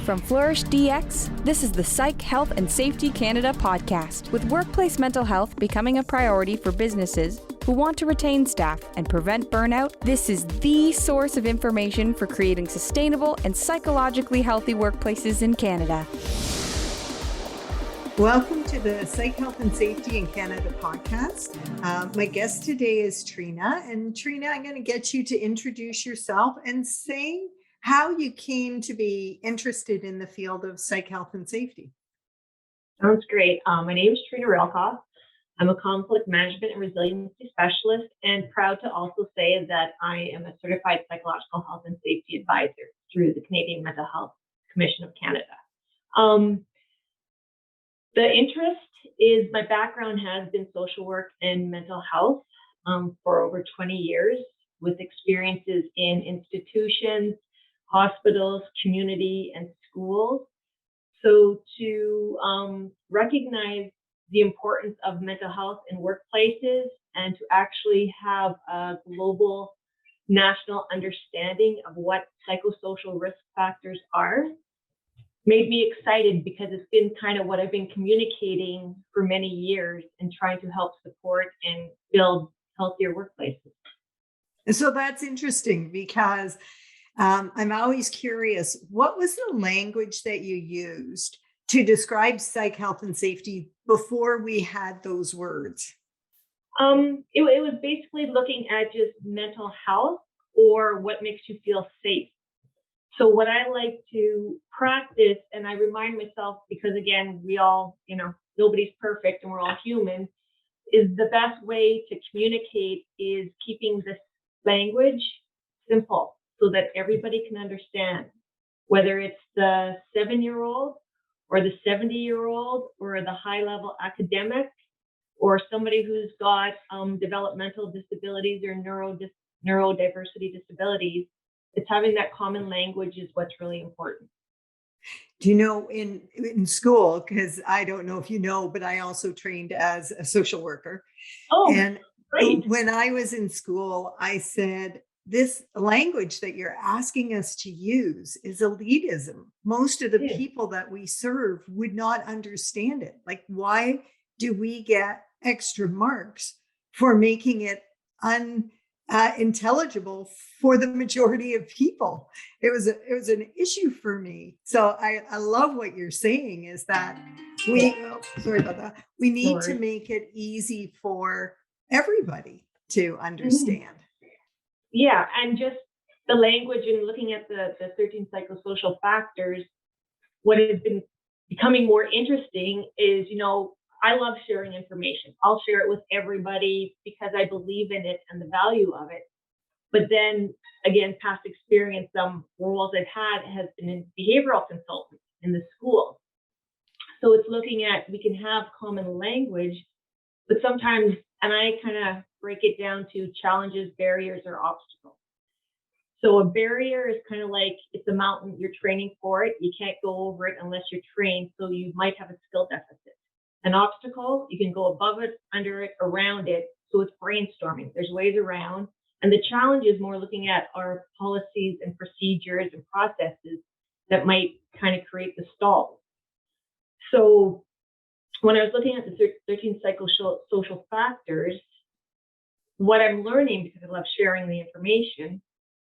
From Flourish DX, this is the Psych Health and Safety Canada podcast, with workplace mental health becoming a priority for businesses who want to retain staff and prevent burnout. This is the source of information for creating sustainable and psychologically healthy workplaces in Canada. Welcome to the Psych Health and Safety in Canada podcast. My guest today is Treena. And Treena, I'm going to get you to introduce yourself and say how you came to be interested in the field of psych health and safety. Sounds great. My name is Treena Reilkoff. I'm a conflict management and resiliency specialist, and proud to also say that I am a certified psychological health and safety advisor through the Canadian Mental Health Commission of Canada. The interest is, my background has been social work and mental health for over 20 years, with experiences in institutions, hospitals, community, and schools. So to recognize the importance of mental health in workplaces and to actually have a global national understanding of what psychosocial risk factors are made me excited, because it's been kind of what I've been communicating for many years and trying to help support and build healthier workplaces. And so that's interesting, because I'm always curious, what was the language that you used to describe psych health and safety before we had those words? It was basically looking at just mental health or what makes you feel safe. So what I like to practice, and I remind myself, because again, we all, nobody's perfect and we're all human, is the best way to communicate is keeping this language simple so that everybody can understand, whether it's the 7-year-old or the 70-year-old or the high-level academic or somebody who's got developmental disabilities or neurodiversity disabilities. It's having that common language is what's really important. Do you know, in school, because I don't know if you know, but I also trained as a social worker. Oh, and great. When I was in school, I said, this language that you're asking us to use is elitism. Most of the people that we serve would not understand it. Like, why do we get extra marks for making it unintelligible for the majority of people? It was an issue for me. So I love what you're saying, is that we need to make it easy for everybody to understand. Mm-hmm. Yeah, and just the language and looking at the 13 psychosocial factors, what has been becoming more interesting is, I love sharing information. I'll share it with everybody because I believe in it and the value of it. But then again, past experience, some roles I've had has been in behavioral consultant in the schools. So it's looking at, we can have common language, but sometimes, and I kind of break it down to challenges, barriers, or obstacles. So a barrier is kind of like, it's a mountain, you're training for it. You can't go over it unless you're trained. So you might have a skill deficit. An obstacle, you can go above it, under it, around it. So it's brainstorming. There's ways around. And the challenge is more looking at our policies and procedures and processes that might kind of create the stalls. So when I was looking at the 13 psychosocial factors, what I'm learning, because I love sharing the information,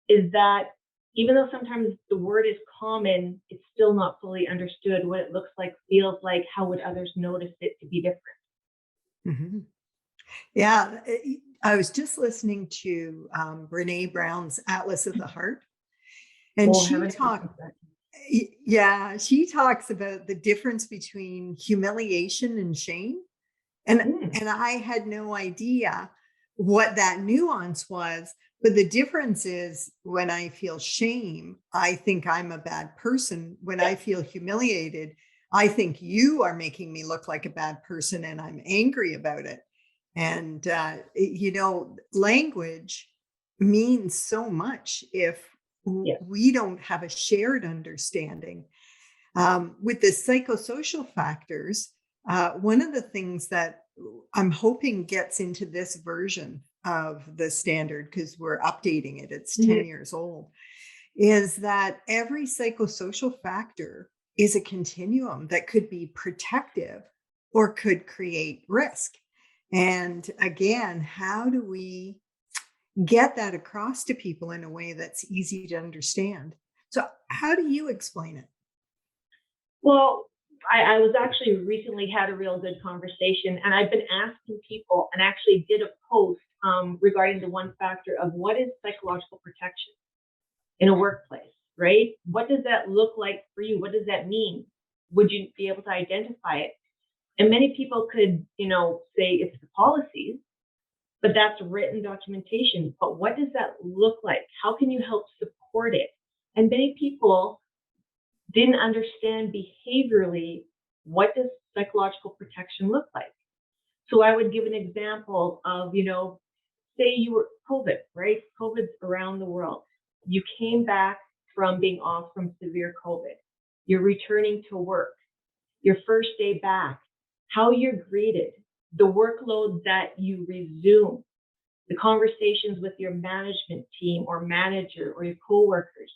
is that even though sometimes the word is common, it's still not fully understood what it looks like, feels like, how would others notice it to be different. Mm-hmm. Yeah, I was just listening to Brene Brown's Atlas of the Heart, and she talks about the difference between humiliation and shame. And I had no idea what that nuance was. But the difference is, when I feel shame, I think I'm a bad person. When I feel humiliated, I think you are making me look like a bad person and I'm angry about it. And, language means so much if we don't have a shared understanding. With the psychosocial factors, one of the things that I'm hoping gets into this version of the standard, because we're updating it, it's 10 years old, is that every psychosocial factor is a continuum that could be protective or could create risk. And again, how do we get that across to people in a way that's easy to understand? So, how do you explain it? Well, I was actually recently had a real good conversation, and I've been asking people, and actually did a post regarding the one factor of what is psychological protection in a workplace, right? What does that look like for you? What does that mean? Would you be able to identify it? And many people could, say it's the policies, but that's written documentation. But what does that look like? How can you help support it? And many people didn't understand behaviorally, what does psychological protection look like? So I would give an example of, say you were COVID, right? COVID's around the world. You came back from being off from severe COVID. You're returning to work. Your first day back, how you're greeted, the workload that you resume, the conversations with your management team or manager or your coworkers.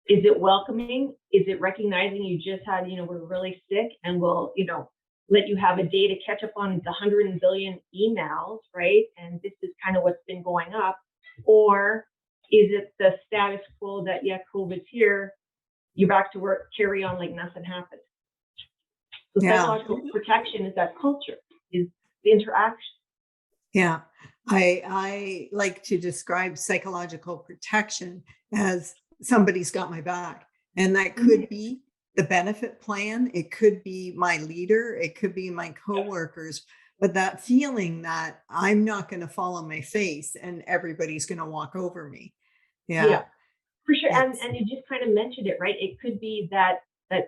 Is it welcoming? Is it recognizing you just had, we're really sick and we'll, let you have a day to catch up on the 100 billion emails, right? And this is kind of what's been going up. Or is it the status quo that, yeah, COVID's here, you're back to work, carry on like nothing happened? So psychological protection is that culture, is the interaction. Yeah. I like to describe psychological protection as somebody's got my back. And that could be the benefit plan. It could be my leader. It could be my coworkers. But that feeling that I'm not going to fall on my face and everybody's going to walk over me. Yeah, for sure. And you just kind of mentioned it, right? It could be that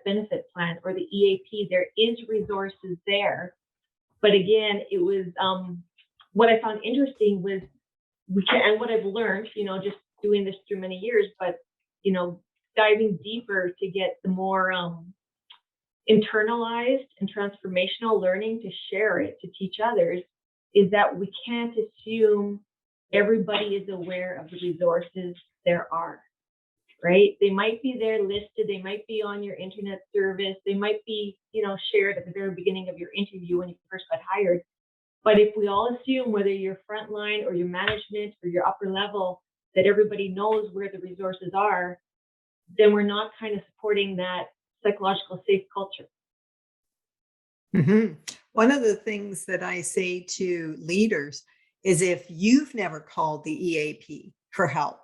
benefit plan or the EAP. There is resources there. But again, it was what I found interesting was and what I've learned, just doing this through many years, but diving deeper to get the more internalized and transformational learning to share it, to teach others, is that we can't assume everybody is aware of the resources there are, right? They might be there listed, they might be on your internet service, they might be, shared at the very beginning of your interview when you first got hired. But if we all assume, whether you're frontline or your management or your upper level, that everybody knows where the resources are, then we're not kind of supporting that psychological safe culture. Mm-hmm. One of the things that I say to leaders is, if you've never called the EAP for help,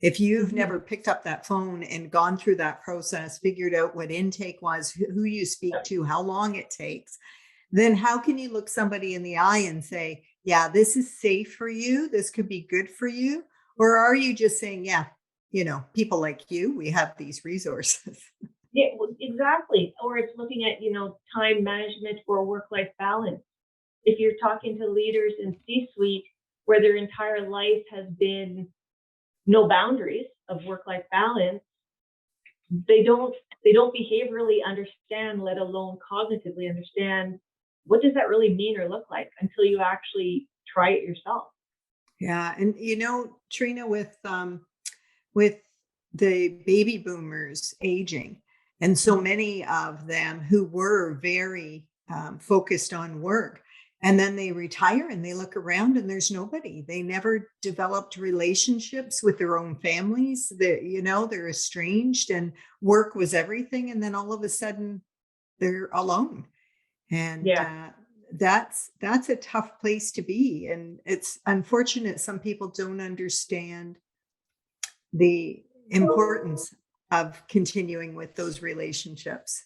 if you've never picked up that phone and gone through that process, figured out what intake was, who you speak to, how long it takes, then how can you look somebody in the eye and say, yeah, this is safe for you, this could be good for you? Or are you just saying, yeah, people like you, we have these resources? Yeah, well, exactly. Or it's looking at, time management or work-life balance. If you're talking to leaders in C-suite where their entire life has been no boundaries of work-life balance, they don't behaviorally understand, let alone cognitively understand, what does that really mean or look like until you actually try it yourself. Yeah. And, Treena, with the baby boomers aging, and so many of them who were very focused on work, and then they retire and they look around and there's nobody. They never developed relationships with their own families. They're estranged, and work was everything. And then all of a sudden they're alone. And that's a tough place to be. And it's unfortunate some people don't understand the importance of continuing with those relationships.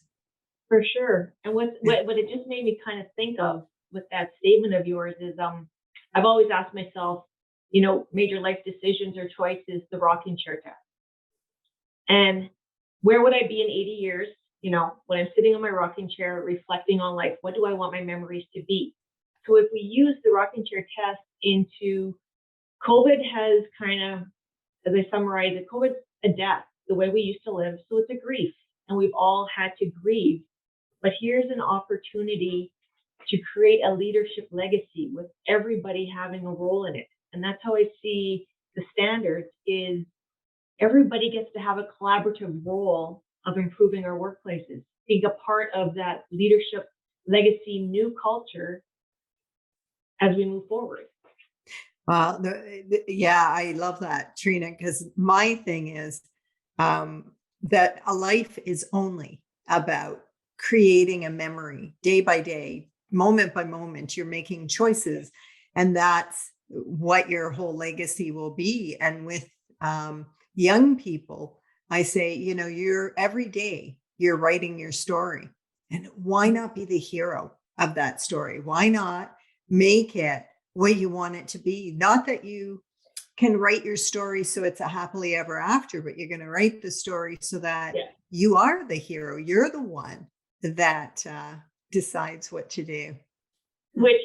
For sure. And what it just made me kind of think of with that statement of yours is I've always asked myself, major life decisions or choices, the rocking chair test. And where would I be in 80 years, when I'm sitting on my rocking chair reflecting on life? What do I want my memories to be? So if we use the rocking chair test into COVID, has kind of, as I summarize it, COVID's a death, the way we used to live. So it's a grief, and we've all had to grieve. But here's an opportunity to create a leadership legacy with everybody having a role in it. And that's how I see the standards is everybody gets to have a collaborative role of improving our workplaces, being a part of that leadership legacy new culture as we move forward. Well, yeah, I love that, Treena, because my thing is that a life is only about creating a memory day by day, moment by moment. You're making choices, and that's what your whole legacy will be. And with young people, I say, you're every day you're writing your story, and why not be the hero of that story? Why not make it what you want it to be? Not that you can write your story so it's a happily ever after, but you're going to write the story so that you are the hero. You're the one that decides what to do. Which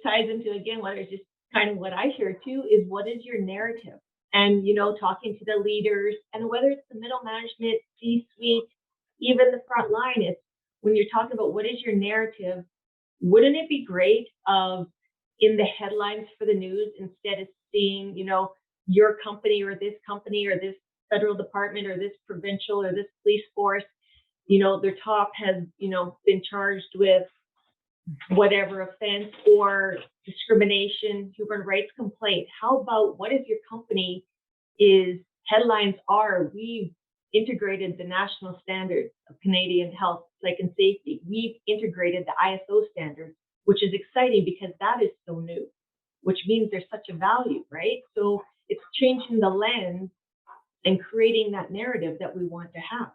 ties into, again, what is just kind of what I share too, is what is your narrative? And, talking to the leaders, and whether it's the middle management, C-suite, even the front line, it's when you're talking about what is your narrative, wouldn't it be great of in the headlines for the news, instead of seeing, your company or this federal department or this provincial or this police force, their top has, been charged with whatever offense or discrimination, human rights complaint. How about what if your company is headlines are, we've integrated the national standards of Canadian health, psych and safety. We've integrated the ISO standards, which is exciting because that is so new, which means there's such a value, right? So it's changing the lens and creating that narrative that we want to have.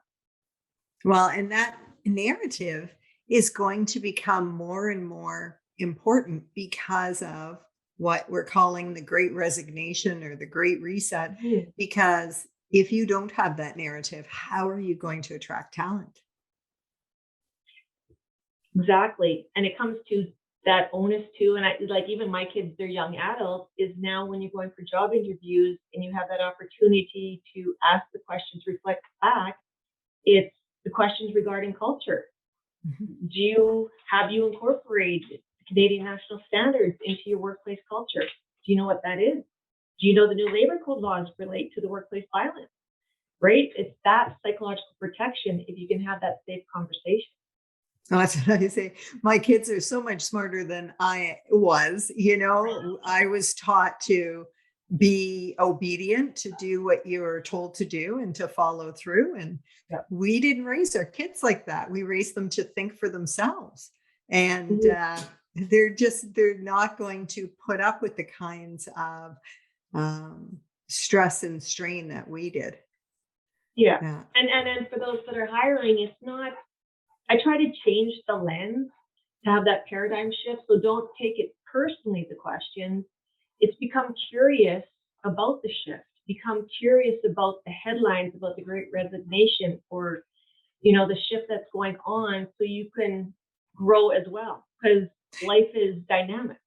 Well, and that narrative is going to become more and more important because of what we're calling the Great Resignation or the Great Reset. Mm-hmm. Because if you don't have that narrative, how are you going to attract talent? Exactly. And it comes to that onus too. And I like, even my kids, they're young adults, is now when you're going for job interviews and you have that opportunity to ask the questions, reflect back, it's the questions regarding culture. Mm-hmm. Have you incorporated Canadian national standards into your workplace culture? Do you know what that is? Do you know the new labor code laws relate to the workplace violence? Right? It's that psychological protection if you can have that safe conversation. Oh, that's what I say. My kids are so much smarter than I was. I was taught to be obedient, to do what you were told to do and to follow through. And we didn't raise our kids like that. We raised them to think for themselves. And they're not going to put up with the kinds of stress and strain that we did. Yeah. And for those that are hiring, it's not, I try to change the lens to have that paradigm shift. So don't take it personally, the questions. It's become curious about the shift, become curious about the headlines about the Great Resignation or, the shift that's going on, so you can grow as well, because life is dynamic.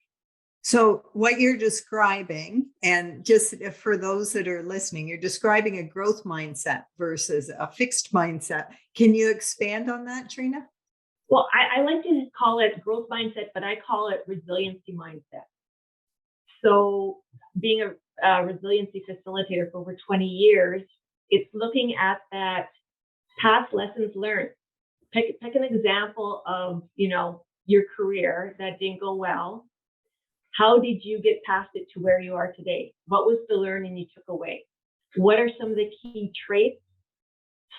So what you're describing, and just for those that are listening, you're describing a growth mindset versus a fixed mindset. Can you expand on that, Treena? Well, I like to call it growth mindset, but I call it resiliency mindset. So being a resiliency facilitator for over 20 years, it's looking at that past lessons learned. Pick an example of, your career that didn't go well. How did you get past it to where you are today? What was the learning you took away? What are some of the key traits,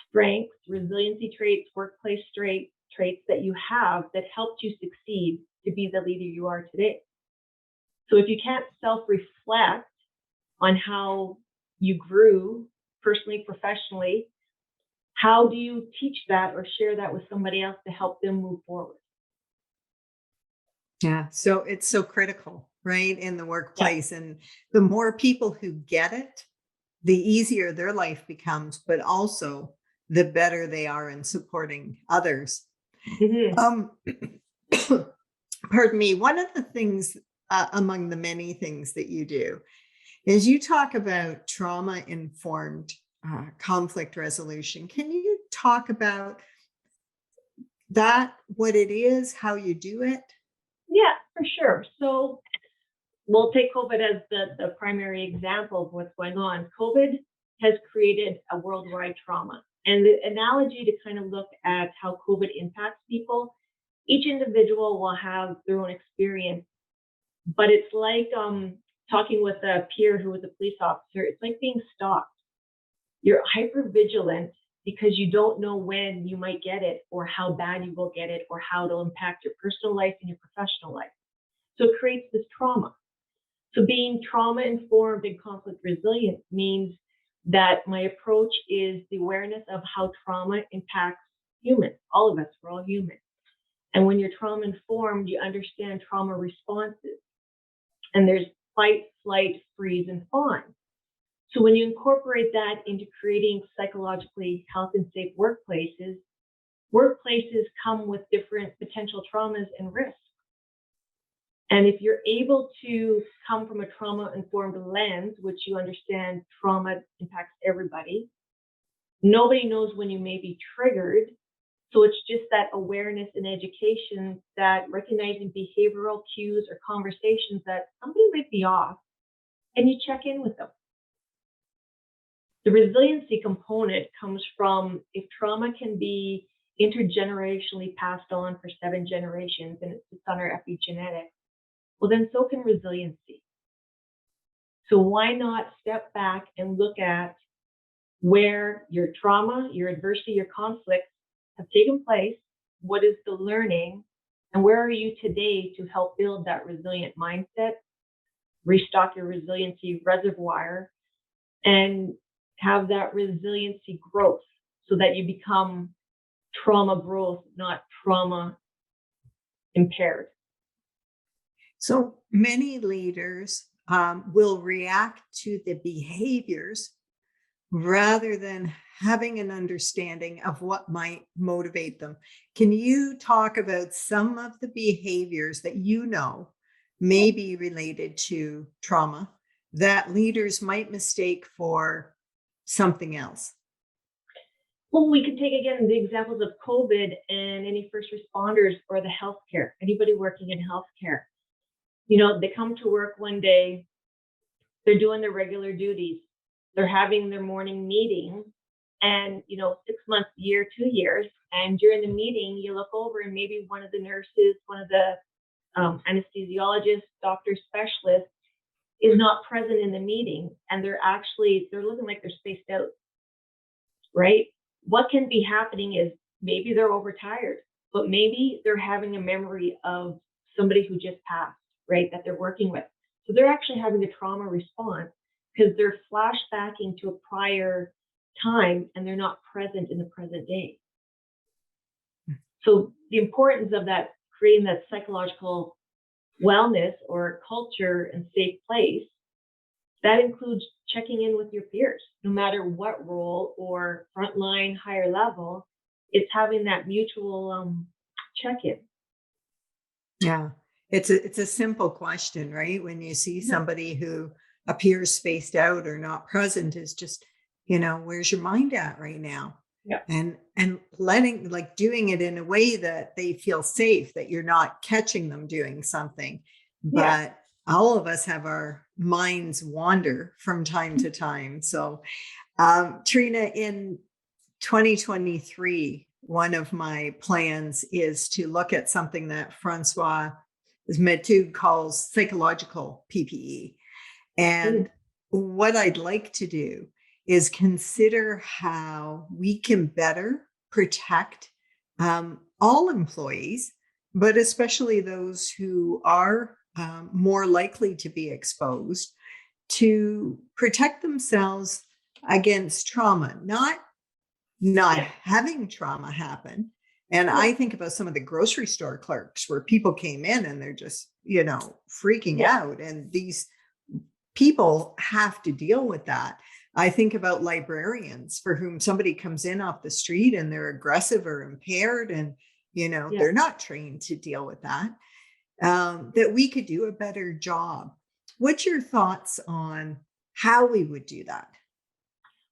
strengths, resiliency traits, workplace traits that you have that helped you succeed to be the leader you are today? So if you can't self-reflect on how you grew personally, professionally, how do you teach that or share that with somebody else to help them move forward? Yeah, so it's so critical, right, in the workplace. Yeah. And the more people who get it, the easier their life becomes, but also the better they are in supporting others. Mm-hmm. Pardon me. One of the things among the many things that you do is you talk about trauma-informed conflict resolution. Can you talk about that, what it is, how you do it? Yeah, for sure. So we'll take COVID as the primary example of what's going on. COVID has created a worldwide trauma. And the analogy to kind of look at how COVID impacts people, each individual will have their own experience, but it's like talking with a peer who was a police officer. It's like being stalked. You're hyper vigilant because you don't know when you might get it or how bad you will get it or how it'll impact your personal life and your professional life. So it creates this trauma. So being trauma informed and conflict resilient means that my approach is the awareness of how trauma impacts humans. All of us, we're all human. And when you're trauma informed, you understand trauma responses. And there's fight, flight, freeze, and fawn. So when you incorporate that into creating psychologically health and safe workplaces, workplaces come with different potential traumas and risks. And if you're able to come from a trauma-informed lens, which you understand trauma impacts everybody, nobody knows when you may be triggered. So it's just that awareness and education that recognizing behavioral cues or conversations that somebody might be off, and you check in with them. The resiliency component comes from if trauma can be intergenerationally passed on for 7 generations and it's on our epigenetics, well, then so can resiliency. So why not step back and look at where your trauma, your adversity, your conflicts have taken place, what is the learning, and where are you today to help build that resilient mindset, restock your resiliency reservoir, and have that resiliency growth so that you become trauma growth, not trauma impaired. So many leaders will react to the behaviors rather than having an understanding of what might motivate them. Can you talk about some of the behaviors that you know may be related to trauma that leaders might mistake for something else? Well, we could take again the examples of COVID and any first responders or the healthcare, anybody working in healthcare. You know, they come to work one day, they're doing their regular duties, they're having their morning meeting, and 6 months, a year, 2 years, and during the meeting, you look over and maybe one of the nurses, one of the anesthesiologists, doctors, specialists is not present in the meeting, and they're looking like they're spaced out, right? What can be happening is maybe they're overtired, but maybe they're having a memory of somebody who just passed, right, that they're working with. So they're actually having a trauma response because they're flashbacking to a prior time and they're not present in the present day. So the importance of that, creating that psychological wellness or culture and safe place, that includes checking in with your peers, no matter what role or frontline, higher level, it's having that mutual check-in. Yeah, it's a simple question, right? When you see somebody who appears spaced out or not present, is just, where's your mind at right now? Yeah. And letting, doing it in a way that they feel safe, that you're not catching them doing something. But all of us have our minds wander from time to time. So, Treena, in 2023, one of my plans is to look at something that Francois Metu calls psychological PPE. And what I'd like to do is consider how we can better protect all employees, but especially those who are more likely to be exposed, to protect themselves against trauma, not having trauma happen. And I think about some of the grocery store clerks where people came in and they're just, freaking out. And these people have to deal with that. I think about librarians for whom somebody comes in off the street and they're aggressive or impaired and, they're not trained to deal with that. That we could do a better job. What's your thoughts on how we would do that?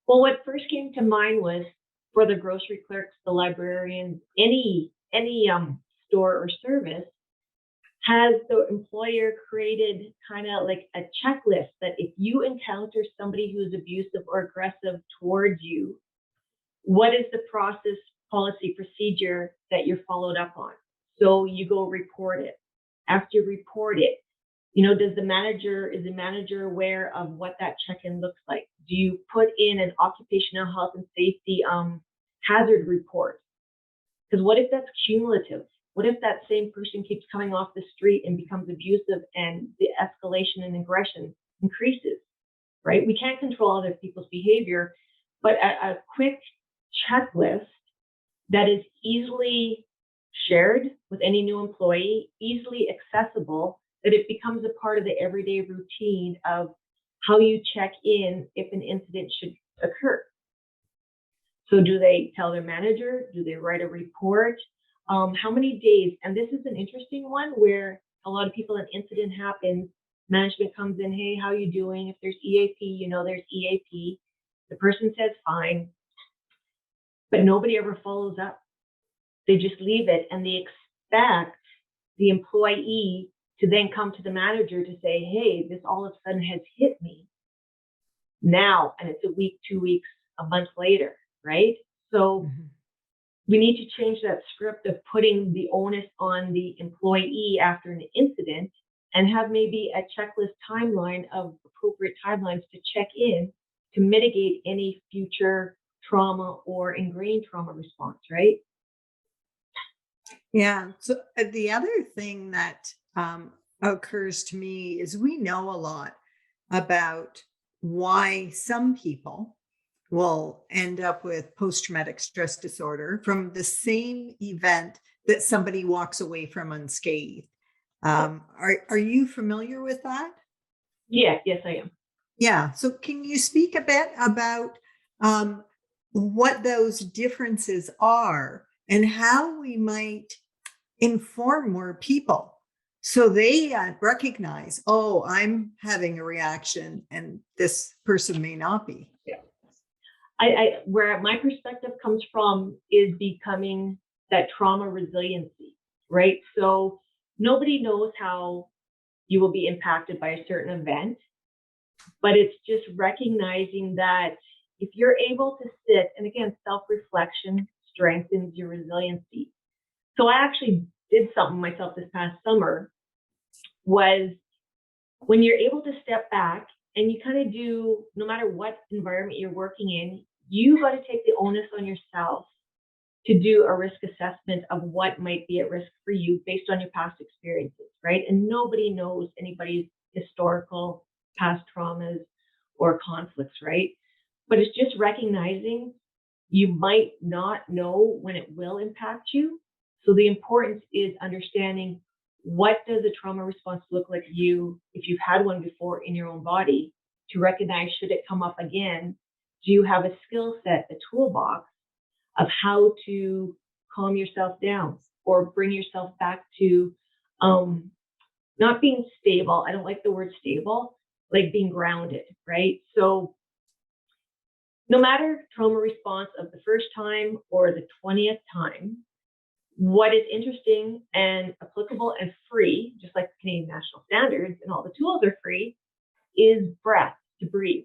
Well, what first came to mind was for the grocery clerks, the librarians, any store or service, Has the employer created kind of like a checklist that if you encounter somebody who's abusive or aggressive towards you, what is the process, policy, procedure that you're followed up on? So you go report it. After you report it, is the manager aware of what that check-in looks like? Do you put in an occupational health and safety hazard report? Because what if that's cumulative? What if that same person keeps coming off the street and becomes abusive and the escalation and aggression increases, right? We can't control other people's behavior, but a quick checklist that is easily shared with any new employee, easily accessible, that it becomes a part of the everyday routine of how you check in if an incident should occur. So do they tell their manager? Do they write a report? How many days? And this is an interesting one where a lot of people, an incident happens, management comes in, hey, how you doing? If there's EAP, there's EAP. The person says fine, but nobody ever follows up. They just leave it, and they expect the employee to then come to the manager to say, hey, this all of a sudden has hit me now, and it's a week, 2 weeks, a month later, right? So we need to change that script of putting the onus on the employee after an incident and have maybe a checklist timeline of appropriate timelines to check in to mitigate any future trauma or ingrained trauma response, right? Yeah. So the other thing that occurs to me is we know a lot about why some people will end up with post-traumatic stress disorder from the same event that somebody walks away from unscathed. Are you familiar with that? Yeah, yes, I am. Yeah. So can you speak a bit about what those differences are and how we might inform more people so they recognize, oh, I'm having a reaction and this person may not be? Yeah. I where my perspective comes from is becoming that trauma resiliency, right? So nobody knows how you will be impacted by a certain event, but it's just recognizing that if you're able to sit, and again, self-reflection strengthens your resiliency. So I actually did something myself this past summer, was when you're able to step back and you kind of do, no matter what environment you're working in, you got to take the onus on yourself to do a risk assessment of what might be at risk for you based on your past experiences, right? And nobody knows anybody's historical past traumas or conflicts, right? But it's just recognizing you might not know when it will impact you. So the importance is understanding, what does a trauma response look like you, if you've had one before in your own body, to recognize, should it come up again, do you have a skill set, a toolbox of how to calm yourself down or bring yourself back to not being stable. I don't like the word stable, like being grounded, right? So no matter trauma response of the first time or the 20th time, what is interesting and applicable and free, just like the Canadian National Standards and all the tools are free, is breath, to breathe,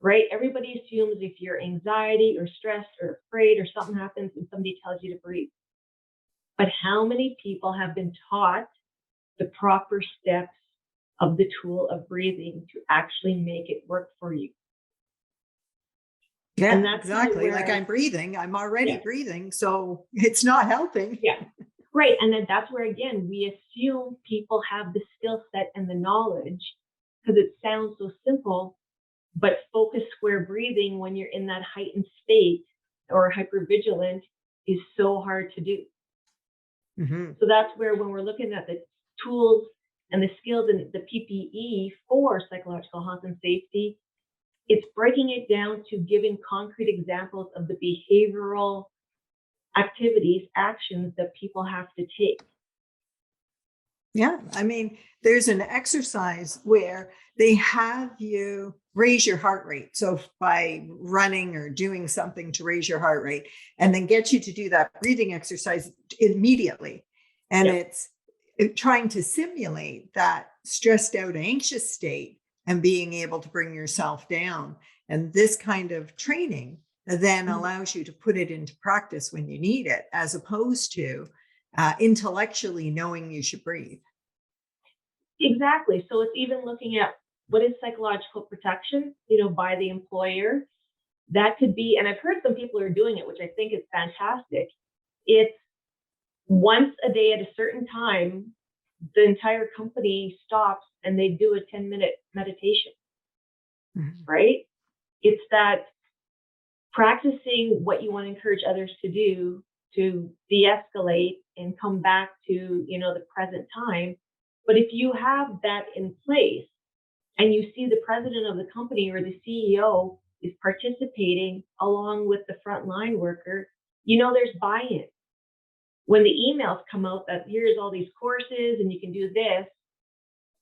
right? Everybody assumes if you're anxiety or stressed or afraid or something happens and somebody tells you to breathe. But how many people have been taught the proper steps of the tool of breathing to actually make it work for you? Yeah, and that's exactly. Like I'm breathing, I'm already breathing, so it's not helping. Yeah, right. And then that's where, again, we assume people have the skill set and the knowledge because it sounds so simple, but focus square breathing when you're in that heightened state or hypervigilant is so hard to do. Mm-hmm. So that's where, when we're looking at the tools and the skills and the PPE for psychological health and safety, it's breaking it down to giving concrete examples of the behavioral activities, actions that people have to take. Yeah, I mean, there's an exercise where they have you raise your heart rate. So by running or doing something to raise your heart rate, and then get you to do that breathing exercise immediately. And trying to simulate that stressed out, anxious state and being able to bring yourself down. And this kind of training then allows you to put it into practice when you need it, as opposed to intellectually knowing you should breathe. Exactly. So it's even looking at what is psychological protection, by the employer. That could be, and I've heard some people are doing it, which I think is fantastic. It's once a day at a certain time, the entire company stops and they do a 10-minute meditation, right? It's that practicing what you want to encourage others to do to de-escalate and come back to, the present time. But if you have that in place and you see the president of the company or the CEO is participating along with the frontline worker, there's buy-in. When the emails come out that here's all these courses and you can do this,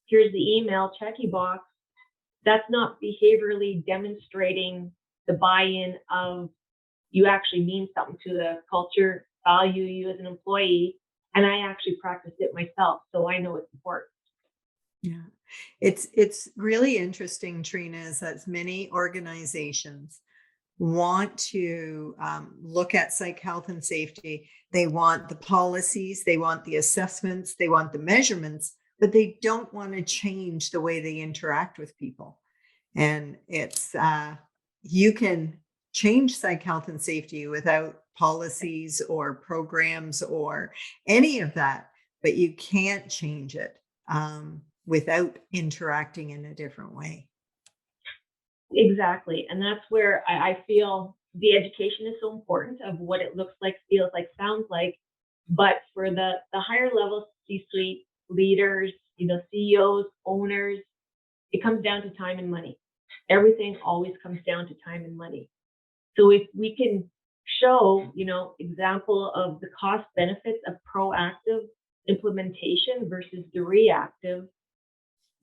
here's the email, checky box, that's not behaviorally demonstrating the buy-in of you actually mean something to the culture, value you as an employee, and I actually practice it myself, so I know it's important. Yeah, it's really interesting, Treena, is that many organizations want to look at psych health and safety. They want the policies, they want the assessments, they want the measurements, but they don't want to change the way they interact with people. And it's you can change psych health and safety without policies or programs or any of that, but you can't change it without interacting in a different way. Exactly. And that's where I feel the education is so important of what it looks like, feels like, sounds like. But for the higher level C-suite leaders, CEOs, owners, it comes down to time and money. Everything always comes down to time and money. So if we can show, example of the cost benefits of proactive implementation versus the reactive,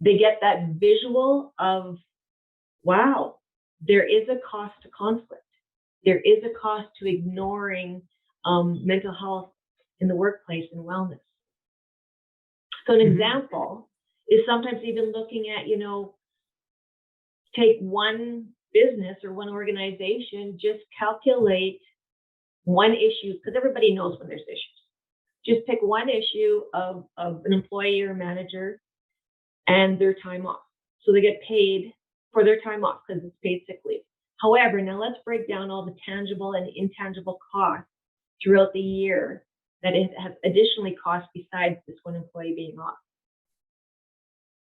they get that visual of, wow, there is a cost to conflict. There is a cost to ignoring mental health in the workplace and wellness. So an example is sometimes even looking at, take one business or one organization, just calculate one issue, because everybody knows when there's issues. Just pick one issue of an employee or manager and their time off. So they get paid for their time off because it's paid sick leave. However, now let's break down all the tangible and intangible costs throughout the year that it has additionally cost besides this one employee being off.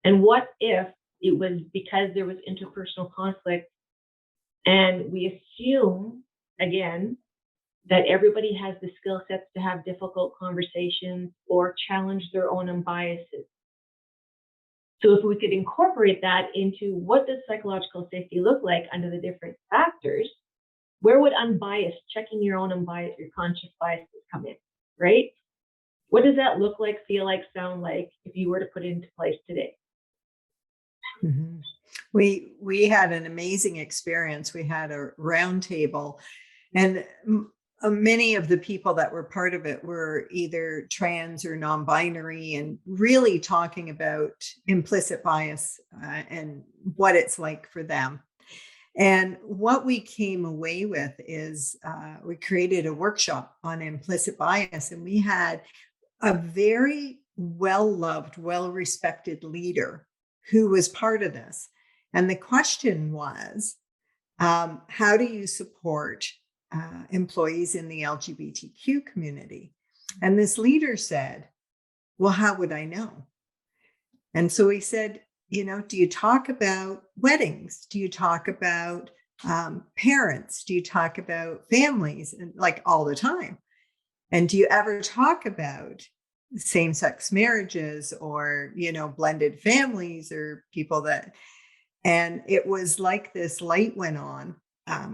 And what if it was because there was interpersonal conflict and we assume, again, that everybody has the skill sets to have difficult conversations or challenge their own biases. So if we could incorporate that into what does psychological safety look like under the different factors, where would unbiased, checking your own unbiased, your conscious biases come in, right? What does that look like, feel like, sound like if you were to put it into place today? Mm-hmm. We had an amazing experience. We had a roundtable, and many of the people that were part of it were either trans or non-binary, and really talking about implicit bias and what it's like for them. And what we came away with is we created a workshop on implicit bias, and we had a very well-loved, well-respected leader who was part of this. And the question was, how do you support employees in the LGBTQ community? And this leader said, well, how would I know? And so he said, do you talk about weddings? Do you talk about parents? Do you talk about families? And like all the time. And do you ever talk about same-sex marriages or, blended families or people that, and it was like this light went on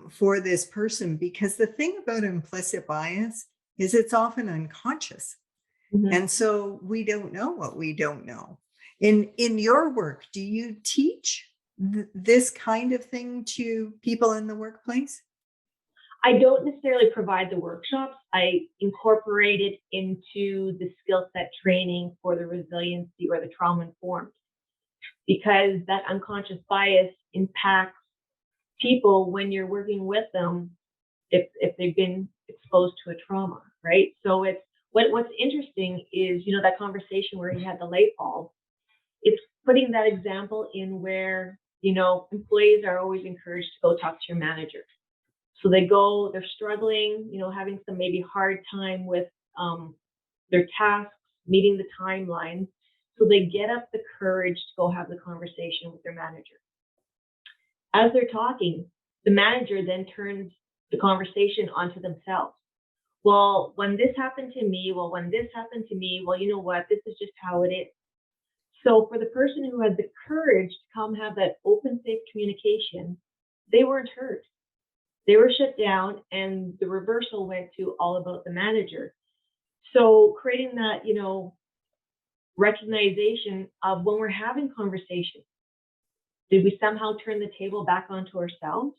for this person, because the thing about implicit bias is it's often unconscious. Mm-hmm. And so we don't know what we don't know. In your work, do you teach this kind of thing to people in the workplace? I don't necessarily provide the workshops. I incorporate it into the skill set training for the resiliency or the trauma informed, because that unconscious bias impacts people when you're working with them if they've been exposed to a trauma, right? So it's what's interesting is, that conversation where he had the light bulb, it's putting that example in where, employees are always encouraged to go talk to your manager. So they're struggling, having some maybe hard time with their tasks, meeting the timelines. So they get up the courage to go have the conversation with their manager. As they're talking, the manager then turns the conversation onto themselves. Well, when this happened to me, well, you know what? This is just how it is. So for the person who had the courage to come have that open, safe communication, they weren't heard. They were shut down, and the reversal went to all about the manager. So creating that, recognition of when we're having conversations, did we somehow turn the table back onto ourselves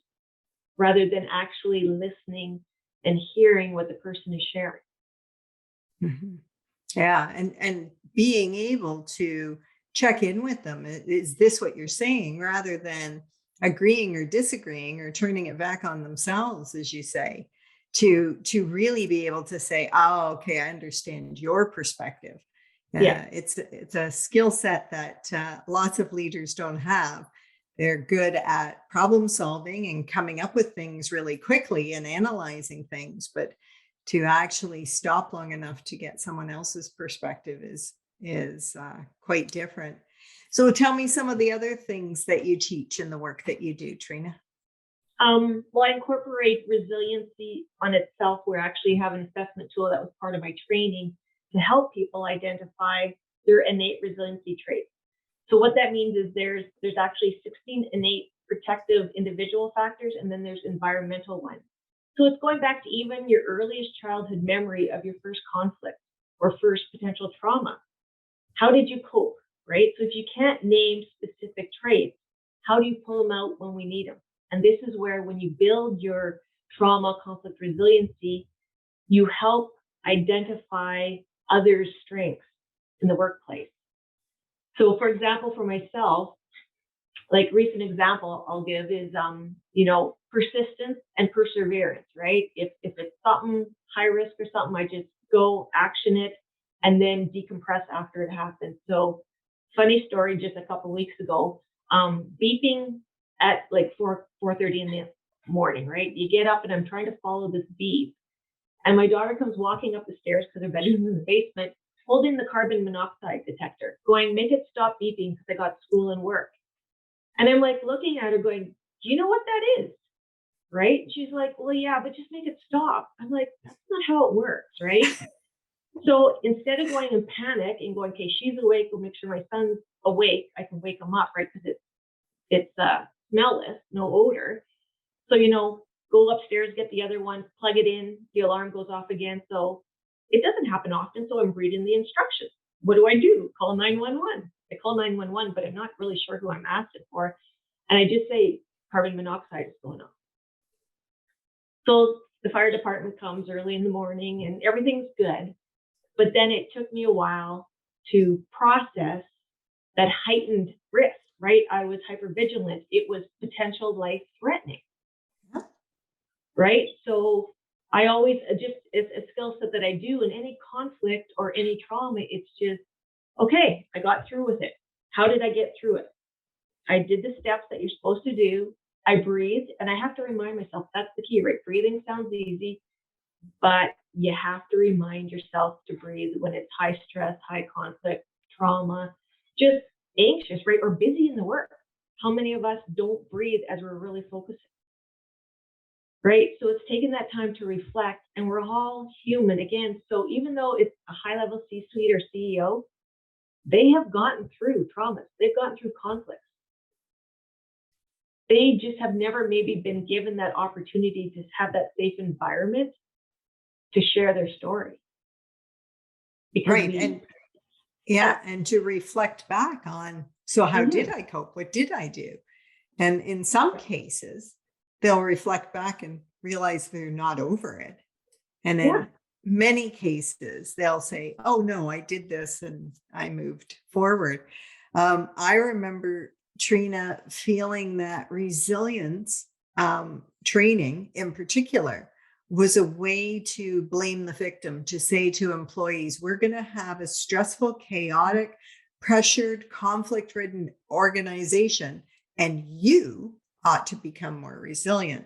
rather than actually listening and hearing what the person is sharing? Mm-hmm. Yeah. And being able to check in with them. Is this what you're saying? Rather than agreeing or disagreeing or turning it back on themselves, as you say, to really be able to say, oh, okay, I understand your perspective. Yeah. It's a skill set that lots of leaders don't have. They're good at problem solving and coming up with things really quickly and analyzing things, but to actually stop long enough to get someone else's perspective is quite different. So tell me some of the other things that you teach in the work that you do, Treena. Well, I incorporate resiliency on itself. We actually have an assessment tool that was part of my training to help people identify their innate resiliency traits. So what that means is there's actually 16 innate protective individual factors, and then there's environmental ones. So it's going back to even your earliest childhood memory of your first conflict or first potential trauma. How did you cope, right? So if you can't name specific traits, how do you pull them out when we need them? And this is where, when you build your trauma conflict resiliency, you help identify others' strengths in the workplace. So for example, for myself, like recent example I'll give is, persistence and perseverance, right? If it's something high risk or something, I just go action it and then decompress after it happens. So funny story, just a couple of weeks ago, beeping at like 4:30 in the morning, right? You get up and I'm trying to follow this beep. And my daughter comes walking up the stairs because her bedroom's in the basement, holding the carbon monoxide detector, going, make it stop beeping because I got school and work. And I'm like looking at her going, do you know what that is? Right? She's like, well, yeah, but just make it stop. I'm like, that's not how it works, right? So instead of going in panic and going, okay, she's awake, we'll make sure my son's awake, I can wake him up, right? Because it's smellless, no odor. So, go upstairs, get the other one, plug it in, the alarm goes off again. So it doesn't happen often. So I'm reading the instructions. What do? Call 911. I call 911, but I'm not really sure who I'm asking for. And I just say, carbon monoxide is going on. So the fire department comes early in the morning and everything's good. But then it took me a while to process that heightened risk, right? I was hypervigilant. It was potential life threatening, right? So I always it's a skill set that I do in any conflict or any trauma. It's just, okay, I got through with it. How did I get through it? I did the steps that you're supposed to do. I breathed, and I have to remind myself, that's the key, right? Breathing sounds easy, but you have to remind yourself to breathe when it's high stress, high conflict, trauma, just anxious, right? Or busy in the work. How many of us don't breathe as we're really focusing? Right? So it's taking that time to reflect, and we're all human again. So even though it's a high level C-suite or CEO, they have gotten through traumas. They've gotten through conflicts. They just have never maybe been given that opportunity to have that safe environment to share their story. Because right. And to reflect back on, so how did I cope? What did I do? And in some cases, they'll reflect back and realize they're not over it. And Yeah. in many cases, they'll say, oh, no, I did this and I moved forward. I remember, Treena, feeling that resilience training in particular was a way to blame the victim, to say to employees, we're going to have a stressful, chaotic, pressured, conflict ridden organization, and you ought to become more resilient.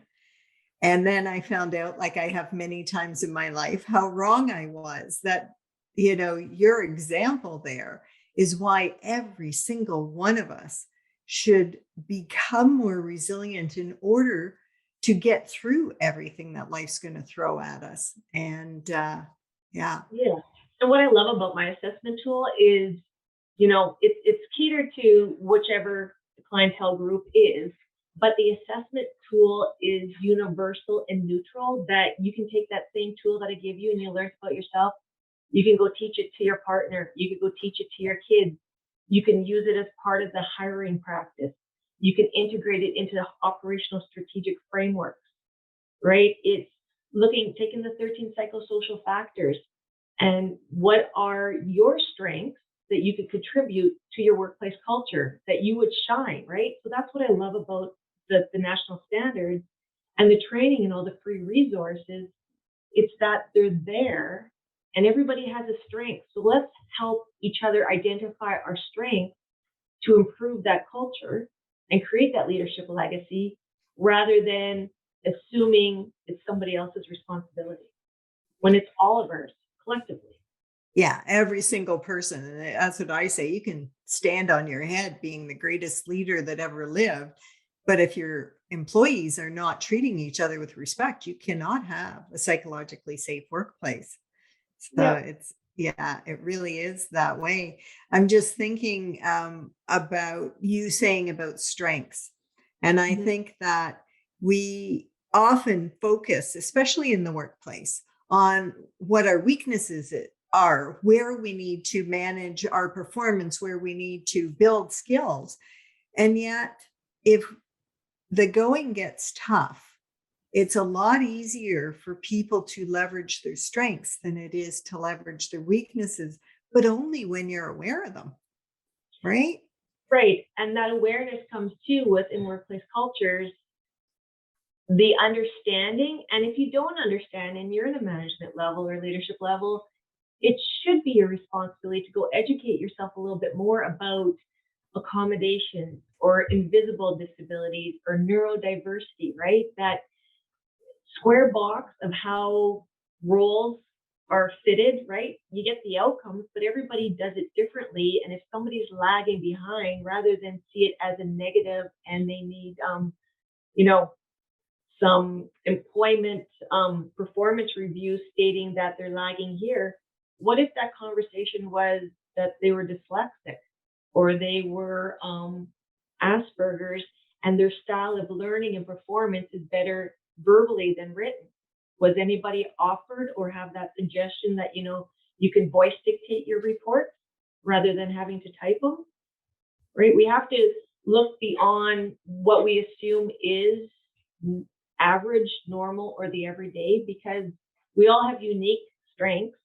And then I found out, like I have many times in my life, how wrong I was. That, your example there is why every single one of us should become more resilient in order to get through everything that life's going to throw at us. And yeah. Yeah. And what I love about my assessment tool is, it's catered to whichever the clientele group is, but the assessment tool is universal and neutral, that you can take that same tool that I give you and you learn about yourself. You can go teach it to your partner. You can go teach it to your kids. You can use it as part of the hiring practice. You can integrate it into the operational strategic frameworks, right? It's taking the 13 psychosocial factors and what are your strengths that you could contribute to your workplace culture, that you would shine, right? So that's what I love about the national standards and the training and all the free resources. It's that they're there and everybody has a strength. So let's help each other identify our strengths to improve that culture and create that leadership legacy, rather than assuming it's somebody else's responsibility when it's all of ours collectively. Yeah, every single person. And that's what I say. You can stand on your head being the greatest leader that ever lived. But if your employees are not treating each other with respect, you cannot have a psychologically safe workplace. So Yeah. it really is that way. I'm just thinking about you saying about strengths. And I Mhm. think that we often focus, especially in the workplace, on what our weaknesses are, where we need to manage our performance, where we need to build skills. And yet, if the going gets tough, it's a lot easier for people to leverage their strengths than it is to leverage their weaknesses, but only when you're aware of them, right? Right. And that awareness comes too within workplace cultures, the understanding. And if you don't understand and you're in a management level or leadership level, it should be your responsibility to go educate yourself a little bit more about accommodations or invisible disabilities or neurodiversity, right? That square box of how roles are fitted, right? You get the outcomes, but everybody does it differently. And if somebody's lagging behind, rather than see it as a negative and they need, you know, some employment performance review stating that they're lagging here, what if that conversation was that they were dyslexic or they were Asperger's and their style of learning and performance is better verbally than written? Was anybody offered or have that suggestion that, you can voice dictate your reports rather than having to type them, right? We have to look beyond what we assume is average, normal, or the everyday, because we all have unique strengths.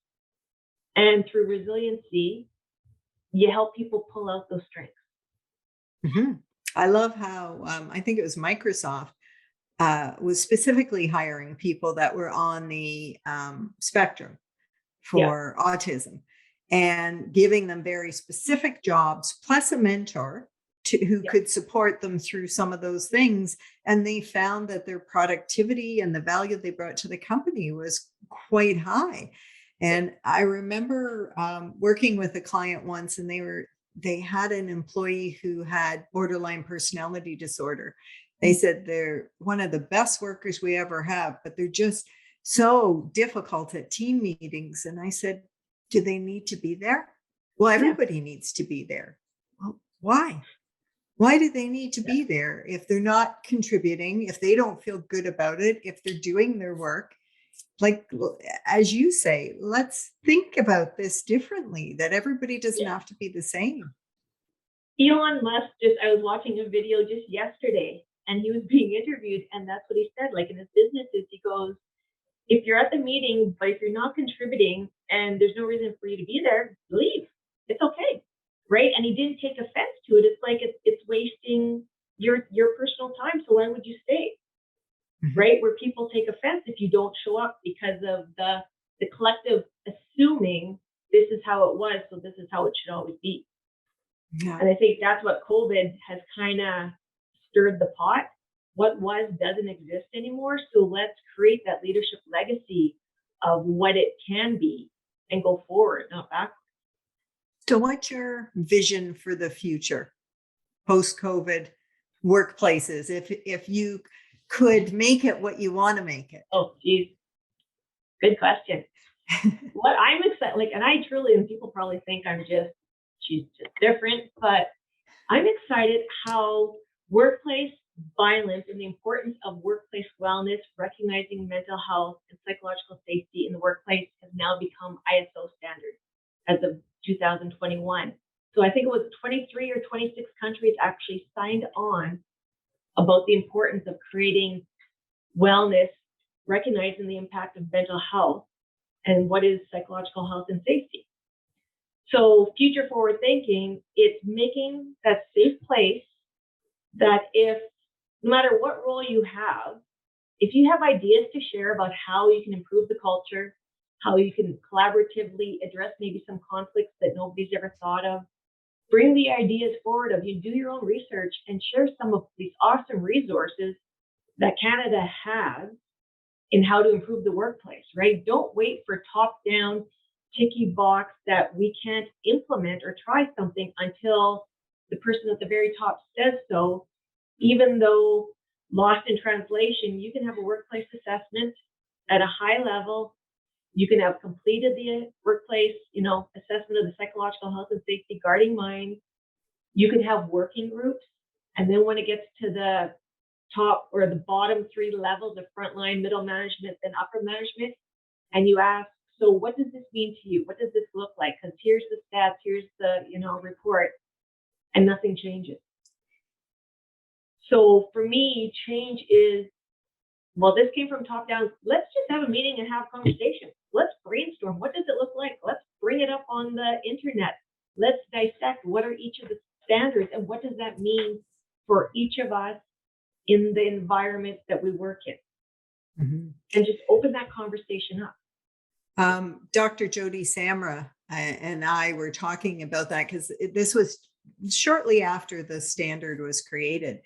And through resiliency, you help people pull out those strengths. Mm-hmm. I love how I think it was Microsoft was specifically hiring people that were on the spectrum Yeah. for autism and giving them very specific jobs, plus a mentor who Yeah. could support them through some of those things. And they found that their productivity and the value they brought to the company was quite high. And I remember working with a client once, and they had an employee who had borderline personality disorder. They said they're one of the best workers we ever have, but they're just so difficult at team meetings. And I said, do they need to be there? Well, everybody needs to be there. Well, why? Why do they need to be there if they're not contributing, if they don't feel good about it, if they're doing their work? Like, as you say, let's think about this differently, that everybody doesn't have to be the same. Elon Musk I was watching a video just yesterday, and he was being interviewed, and that's what he said. Like in his businesses, he goes, if you're at the meeting, but if you're not contributing and there's no reason for you to be there, leave. It's okay, right? And he didn't take offense to it. It's like it's wasting your personal time. So why would you stay, right? Where people take offense if you don't show up because of the collective assuming this is how it was, so this is how it should always be. Yeah. And I think that's what COVID has kind of stirred the pot. What was doesn't exist anymore. So let's create that leadership legacy of what it can be and go forward, not backwards. So what's your vision for the future, post-COVID workplaces? If you could make it what you want to make it? Oh, geez. Good question. What I'm excited, like, and I truly, and people probably think she's just different, but I'm excited how workplace violence and the importance of workplace wellness, recognizing mental health and psychological safety in the workplace has now become ISO standard as of 2021. So I think it was 23 or 26 countries actually signed on about the importance of creating wellness, recognizing the impact of mental health and what is psychological health and safety. So future forward thinking, it's making that safe place that if, no matter what role you have, if you have ideas to share about how you can improve the culture, how you can collaboratively address maybe some conflicts that nobody's ever thought of, bring the ideas forward of you, do your own research and share some of these awesome resources that Canada has in how to improve the workplace, right? Don't wait for top-down ticky box that we can't implement or try something until the person at the very top says so. Even though lost in translation, you can have a workplace assessment at a high level. You can have completed the workplace, assessment of the psychological health and safety guarding mind. You can have working groups. And then when it gets to the top or the bottom three levels of frontline, middle management, and upper management, and you ask, so what does this mean to you? What does this look like? Because here's the stats, here's the report, and nothing changes. So for me, change is, well, this came from top down. Let's just have a meeting and have a conversation. Let's brainstorm. What does it look like? Let's bring it up on the internet. Let's dissect what are each of the standards and what does that mean for each of us in the environment that we work in. And just open that conversation up. Dr. Jody Samra and I were talking about that because this was shortly after the standard was created.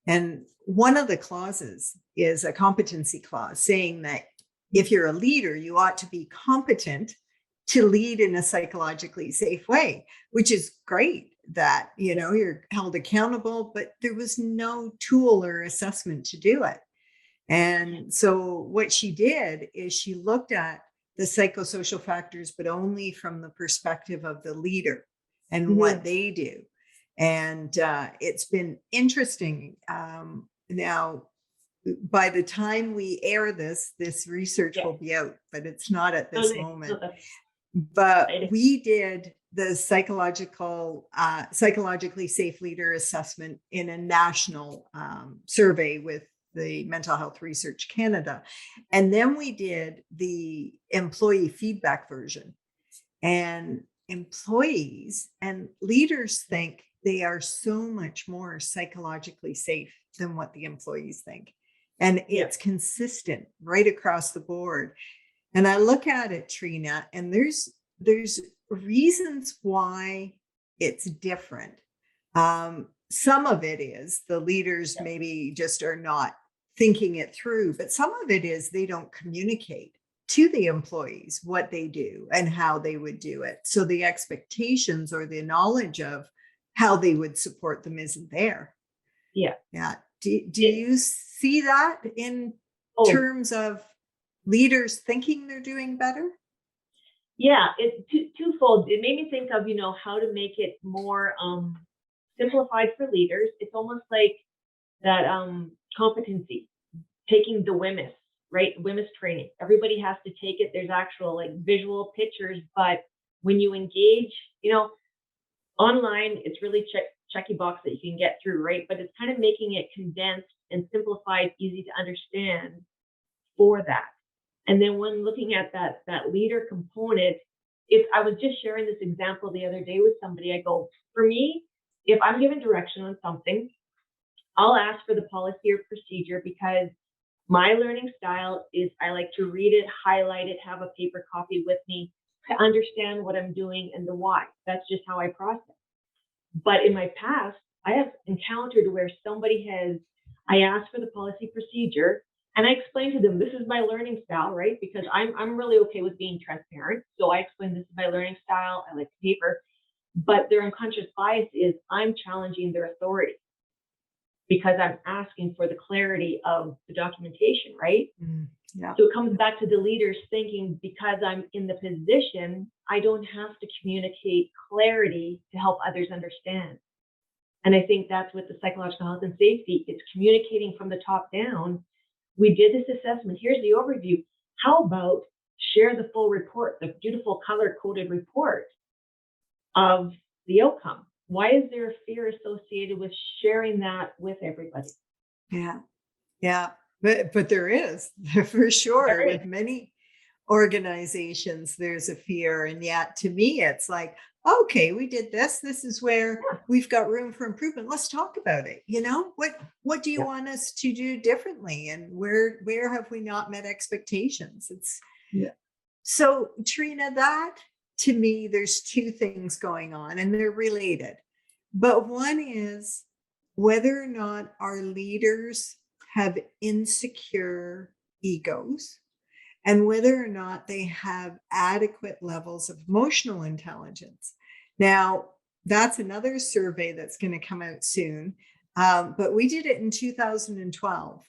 And one of the clauses is a competency clause saying that if you're a leader, you ought to be competent to lead in a psychologically safe way, which is great that, you're held accountable, but there was no tool or assessment to do it. And so what she did is she looked at the psychosocial factors, but only from the perspective of the leader and what they do. And it's been interesting. Now, by the time we air this research will be out, but it's not at this moment. But we did the psychologically safe leader assessment in a national survey with the Mental Health Research Canada. And then we did the employee feedback version. And employees and leaders think they are so much more psychologically safe than what the employees think. And it's consistent right across the board. And I look at it, Treena, and there's reasons why it's different. Some of it is the leaders maybe just are not thinking it through, but some of it is they don't communicate to the employees what they do and how they would do it. So the expectations or the knowledge of how they would support them isn't there. Yeah. Do you see that in terms of leaders thinking they're doing better? Yeah, it's twofold. It made me think of, how to make it more simplified for leaders. It's almost like that competency, taking the WMIS, right? WMIS training. Everybody has to take it. There's actual visual pictures, but when you engage, online, it's really checky box that you can get through, right? But it's kind of making it condensed and simplified, easy to understand for that. And then when looking at that leader component, I was just sharing this example the other day with somebody. I go, for me, if I'm given direction on something, I'll ask for the policy or procedure because my learning style is I like to read it, highlight it, have a paper copy with me to understand what I'm doing and the why. That's just how I process. But in my past, I have encountered where I asked for the policy procedure and I explained to them, this is my learning style, right? Because I'm really okay with being transparent. So I explained, this is my learning style. I like paper. But their unconscious bias is I'm challenging their authority because I'm asking for the clarity of the documentation, right? Yeah. So it comes back to the leaders thinking, because I'm in the position, I don't have to communicate clarity to help others understand. And I think that's with the psychological health and safety. It's communicating from the top down. We did this assessment. Here's the overview. How about share the full report, the beautiful color-coded report of the outcome? Why is there a fear associated with sharing that with everybody? Yeah. Yeah. But there is, for sure, with many organizations, there's a fear. And yet to me, it's like, okay, we did this. This is where we've got room for improvement. Let's talk about it. What do you want us to do differently? And where have we not met expectations? So Treena, that to me, there's two things going on and they're related. But one is whether or not our leaders have insecure egos and whether or not they have adequate levels of emotional intelligence. Now, that's another survey that's going to come out soon, but we did it in 2012,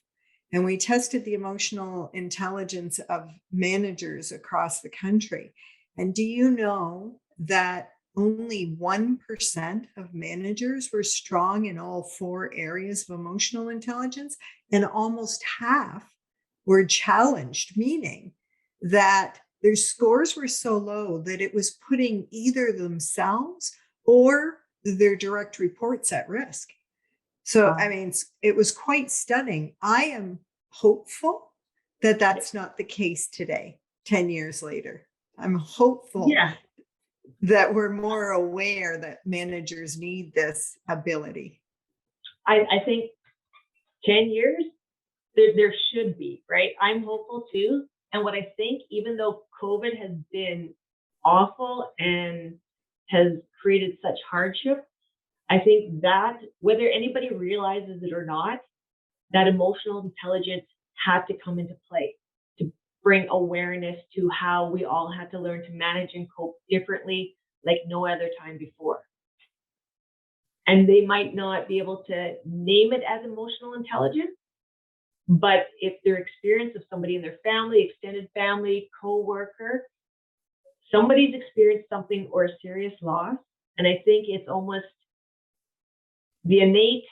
and we tested the emotional intelligence of managers across the country. And do you know that only 1% of managers were strong in all 4 areas of emotional intelligence, and almost half were challenged, meaning that their scores were so low that it was putting either themselves or their direct reports at risk. So, I mean, it was quite stunning. I am hopeful that that's not the case today, 10 years later. I'm hopeful that we're more aware that managers need this ability. I think 10 years, there should be, right? I'm hopeful too. And what I think, even though COVID has been awful and has created such hardship, I think that whether anybody realizes it or not, that emotional intelligence had to come into play to bring awareness to how we all had to learn to manage and cope differently like no other time before. And they might not be able to name it as emotional intelligence, but if their experience of somebody in their family, extended family, co-worker, somebody's experienced something or a serious loss, and I think it's almost the innate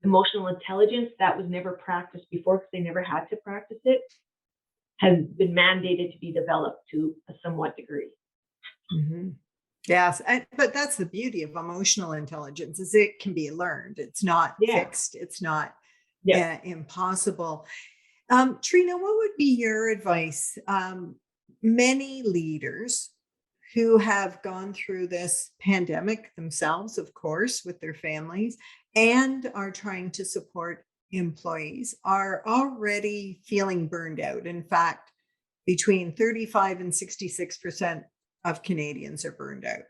emotional intelligence that was never practiced before because they never had to practice it, has been mandated to be developed to a somewhat degree. Mm-hmm. Yes, but that's the beauty of emotional intelligence is it can be learned. It's not fixed. It's not impossible. Treena, what would be your advice? Many leaders who have gone through this pandemic themselves, of course, with their families, and are trying to support employees are already feeling burned out. In fact, between 35 and 66% of Canadians are burned out.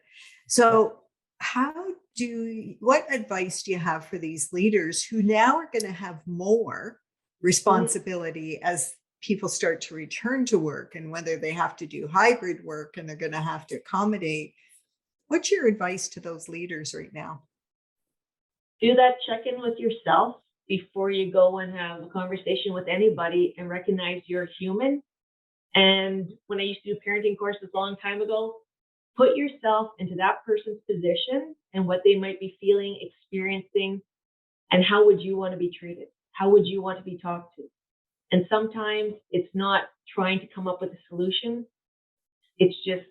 So what advice do you have for these leaders who now are going to have more responsibility as people start to return to work, and whether they have to do hybrid work and they're going to have to accommodate? What's your advice to those leaders right now? Do that check-in with yourself before you go and have a conversation with anybody, and recognize you're human. And when I used to do parenting courses a long time ago, put yourself into that person's position and what they might be feeling, experiencing, and how would you want to be treated? How would you want to be talked to? And sometimes it's not trying to come up with a solution. It's just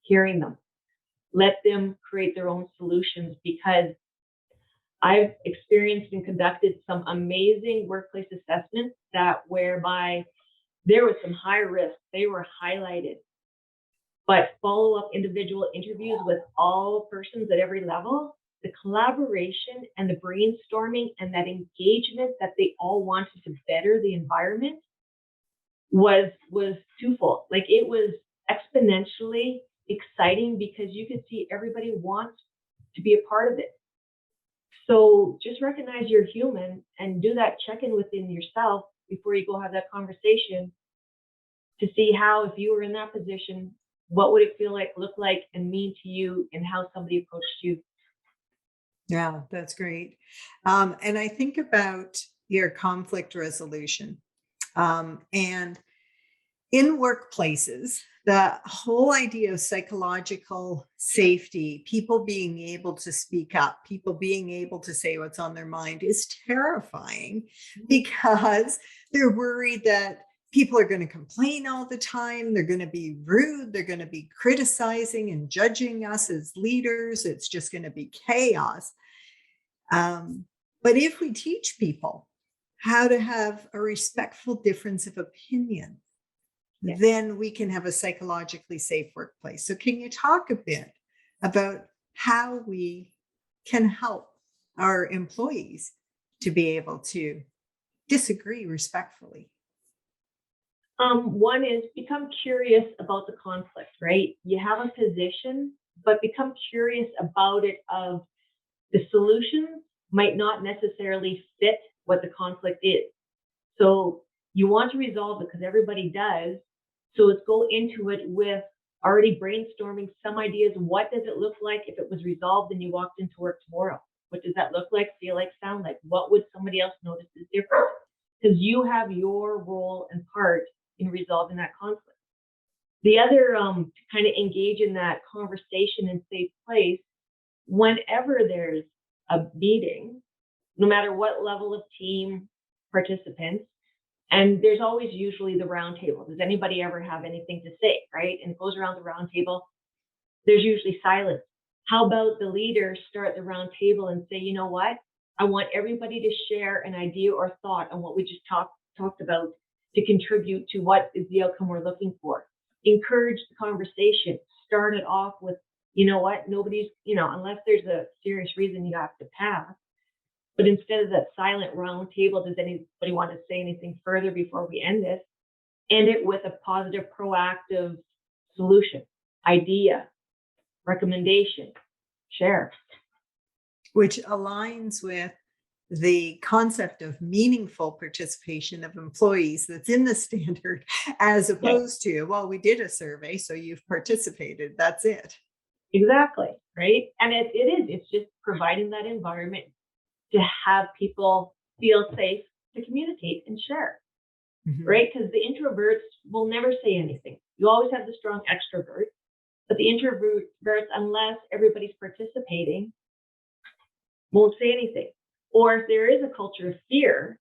hearing them. Let them create their own solutions, because I've experienced and conducted some amazing workplace assessments whereby there was some high risk, they were highlighted. But follow-up individual interviews with all persons at every level, the collaboration and the brainstorming and that engagement that they all wanted to better the environment was twofold. Like, it was exponentially exciting because you could see everybody wants to be a part of it. So just recognize you're human and do that check-in within yourself before you go have that conversation to see how, if you were in that position, what would it feel like, look like, and mean to you, and how somebody approached you. Yeah, that's great. And I think about your conflict resolution. And in workplaces, the whole idea of psychological safety, people being able to speak up, people being able to say what's on their mind is terrifying because they're worried that people are going to complain all the time. They're going to be rude. They're going to be criticizing and judging us as leaders. It's just going to be chaos. But if we teach people how to have a respectful difference of opinion, then we can have a psychologically safe workplace. So can you talk a bit about how we can help our employees to be able to disagree respectfully? One is become curious about the conflict, right? You have a position, but become curious about it. Of the solutions might not necessarily fit what the conflict is. So you want to resolve it because everybody does. So let's go into it with already brainstorming some ideas. What does it look like if it was resolved and you walked into work tomorrow? What does that look like, feel like, sound like? What would somebody else notice is different? Because you have your role and part in resolving that conflict. The other, to kind of engage in that conversation and safe place, whenever there's a meeting, no matter what level of team participants, and there's always usually the round table. Does anybody ever have anything to say, right? And it goes around the round table. There's usually silence. How about the leader start the round table and say, you know what? I want everybody to share an idea or thought on what we just talked about to contribute to what is the outcome we're looking for. Encourage the conversation. Start it off with, you know what? Nobody's, unless there's a serious reason you have to pass. But instead of that silent round table, does anybody want to say anything further before we end this? End it with a positive, proactive solution, idea, recommendation, share. Which aligns with the concept of meaningful participation of employees that's in the standard, as opposed to, well, we did a survey, so you've participated, that's it. Exactly, right? And it's just providing that environment to have people feel safe to communicate and share, right? Because the introverts will never say anything. You always have the strong extrovert, but the introverts, unless everybody's participating, won't say anything. Or if there is a culture of fear,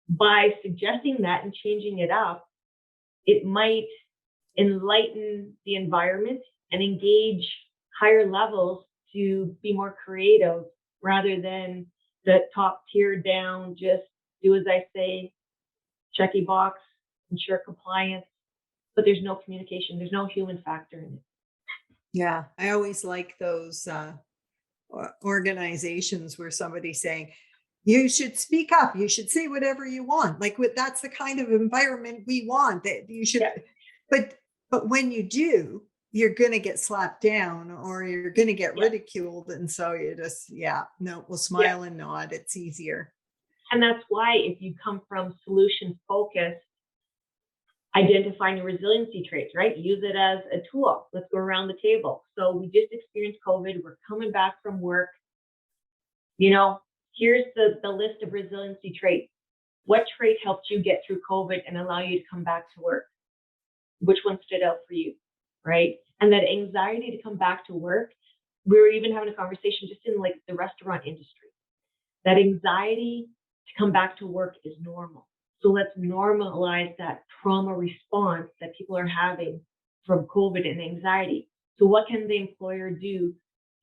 by suggesting that and changing it up, it might enlighten the environment and engage higher levels to be more creative rather than the top tier down, just do as I say, checky box, ensure compliance, but there's no communication, there's no human factor in it. Yeah, I always like those organizations where somebody's saying, you should speak up, you should say whatever you want. Like, that's the kind of environment we want, that you should, but when you do, you're going to get slapped down or you're going to get ridiculed. And so you just, we'll smile and nod. It's easier. And that's why if you come from solution focused, identifying the resiliency traits, right? Use it as a tool. Let's go around the table. So we just experienced COVID. We're coming back from work. Here's the list of resiliency traits. What trait helped you get through COVID and allow you to come back to work? Which one stood out for you, right? And that anxiety to come back to work, we were even having a conversation just in like the restaurant industry. That anxiety to come back to work is normal. So let's normalize that trauma response that people are having from COVID and anxiety. So what can the employer do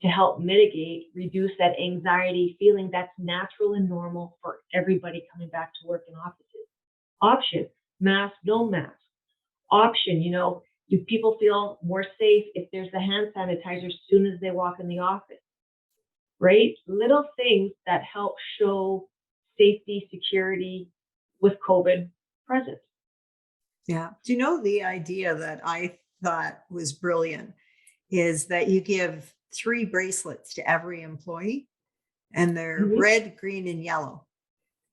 to help mitigate, reduce that anxiety feeling that's natural and normal for everybody coming back to work in offices. Option, mask, no mask. Option, do people feel more safe if there's the hand sanitizer as soon as they walk in the office? Right? Little things that help show safety, security with COVID present. Yeah. Do you know the idea that I thought was brilliant is that you give 3 bracelets to every employee, and they're Mhm. red, green, and yellow.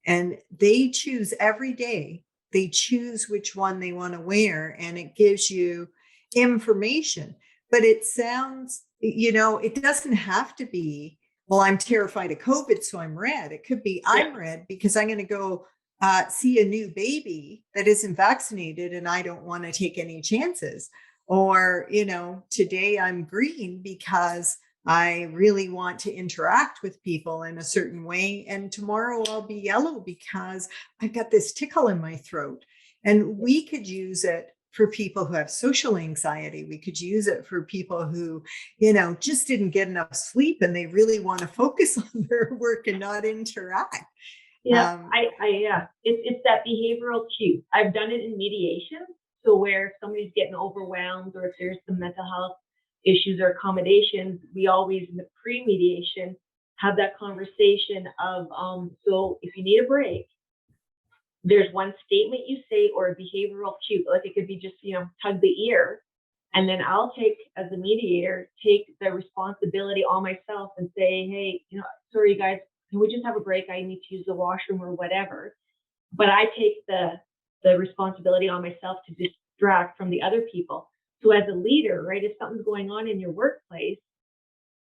And they choose every day, they choose which one they want to wear, and it gives you information. But it sounds, it doesn't have to be, well, I'm terrified of COVID, so I'm red. It could be, Yeah. I'm red because I'm going to go see a new baby that isn't vaccinated and I don't want to take any chances. Or, today I'm green because I really want to interact with people in a certain way. And tomorrow I'll be yellow because I've got this tickle in my throat. And we could use it for people who have social anxiety. We could use it for people who, just didn't get enough sleep and they really want to focus on their work and not interact. Yeah, it's that behavioral cue. I've done it in mediation. So where if somebody's getting overwhelmed or if there's some mental health issues or accommodations, we always in the pre-mediation have that conversation of, so if you need a break, there's one statement you say or a behavioral cue, like it could be just, tug the ear. And then I'll take, as a mediator, take the responsibility on myself and say, hey, sorry, guys, can we just have a break? I need to use the washroom or whatever. But I take the responsibility on myself to distract from the other people. So as a leader, right, if something's going on in your workplace,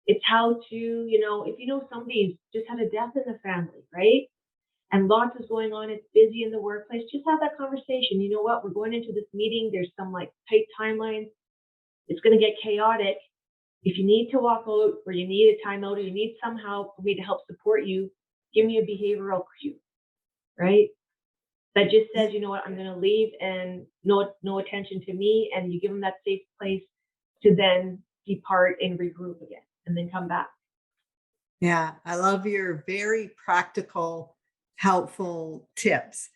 it's how to, if somebody's just had a death in the family, right? And lots is going on, it's busy in the workplace, just have that conversation. You know what? We're going into this meeting. There's some tight timelines. It's going to get chaotic. If you need to walk out or you need a timeout or you need somehow for me to help support you, give me a behavioral cue, right? That just says, you know what, I'm going to leave and no attention to me. And you give them that safe place to then depart and regroup again and then come back. Yeah, I love your very practical, helpful tips.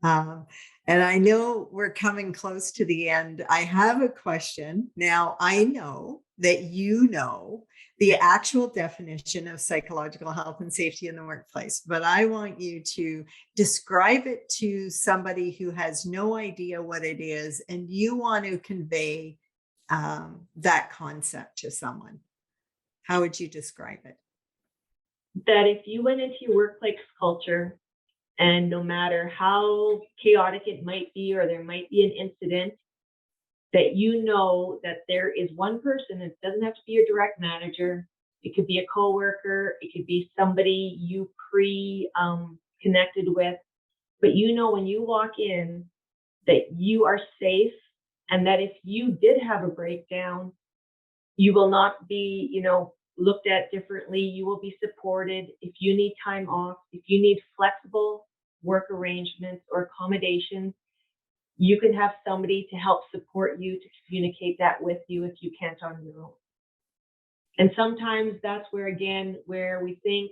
And I know we're coming close to the end. I have a question. Now, I know that you know the actual definition of psychological health and safety in the workplace, but I want you to describe it to somebody who has no idea what it is, and you want to convey that concept to someone. How would you describe it? That if you went into your workplace culture and no matter how chaotic it might be, or there might be an incident, that that there is one person, it doesn't have to be your direct manager. It could be a coworker. It could be somebody you connected with. But when you walk in that you are safe, and that if you did have a breakdown, you will not be, looked at differently. You will be supported. If you need time off, if you need flexible work arrangements or accommodations, you can have somebody to help support you, to communicate that with you if you can't on your own. And sometimes that's where we think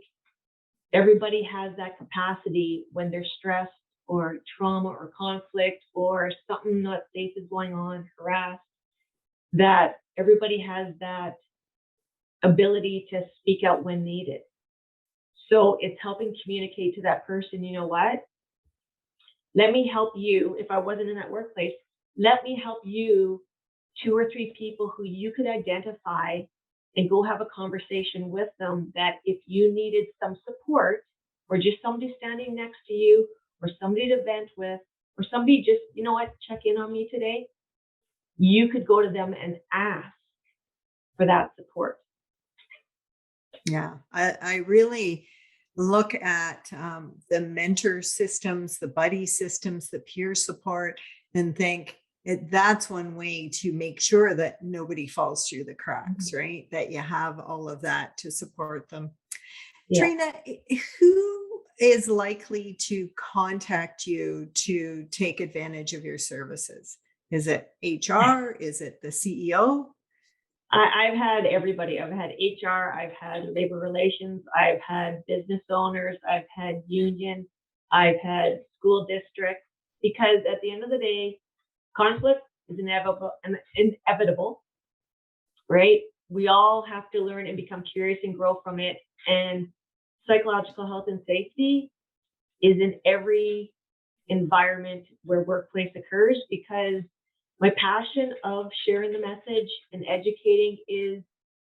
everybody has that capacity when they're stressed or trauma or conflict or something not safe is going on, harassed, that everybody has that ability to speak out when needed. So it's helping communicate to that person, you know what? Let me help you. If I wasn't in that workplace, let me help you 2 or 3 people who you could identify and go have a conversation with them, that if you needed some support or just somebody standing next to you or somebody to vent with or somebody just, check in on me today, you could go to them and ask for that support. Yeah, I really look at the mentor systems, the buddy systems, the peer support, and think that's one way to make sure that nobody falls through the cracks, right? That you have all of that to support them. Yeah. Treena, who is likely to contact you to take advantage of your services? Is it HR? Is it the CEO? I've had everybody. I've had HR, I've had labor relations, I've had business owners, I've had unions, I've had school districts, because at the end of the day, conflict is inevitable, right? We all have to learn and become curious and grow from it. And psychological health and safety is in every environment where workplace occurs, because my passion of sharing the message and educating is,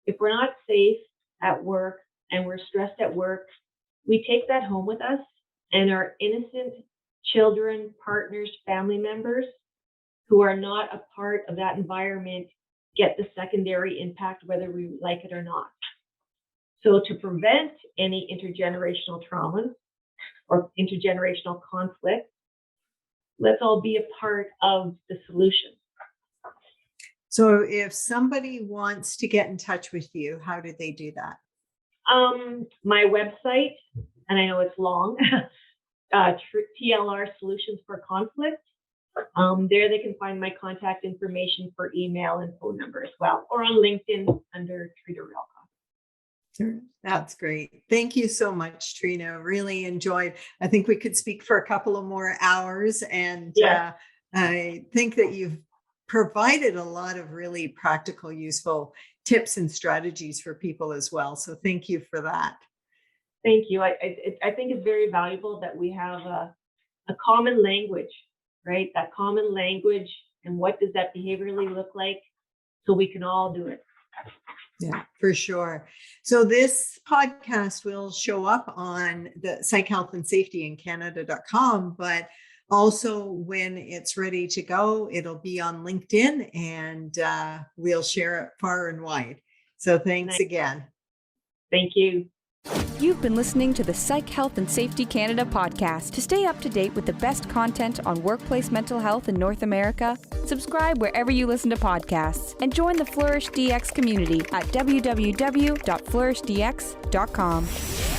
if we're not safe at work and we're stressed at work, we take that home with us, and our innocent children, partners, family members who are not a part of that environment get the secondary impact, whether we like it or not. So to prevent any intergenerational traumas or intergenerational conflict, let's all be a part of the solution. So if somebody wants to get in touch with you, how do they do that? My website, and I know it's long, TLR Solutions for Conflict. There they can find my contact information for email and phone number as well, or on LinkedIn under Treena Reilkoff. That's great. Thank you so much, Treena. Really enjoyed. I think we could speak for a couple of more hours, and I think that you've provided a lot of really practical, useful tips and strategies for people as well. So thank you for that. Thank you. I think it's very valuable that we have a common language, right? That common language, and what does that behaviorally look like, so we can all do it. Yeah, for sure. So this podcast will show up on the Psych Health and Safety in Canada.com, but also when it's ready to go, it'll be on LinkedIn, and we'll share it far and wide. So thanks again. Thank you. You've been listening to the Psych Health and Safety Canada podcast. To stay up to date with the best content on workplace mental health in North America, subscribe wherever you listen to podcasts, and join the Flourish DX community at www.flourishdx.com.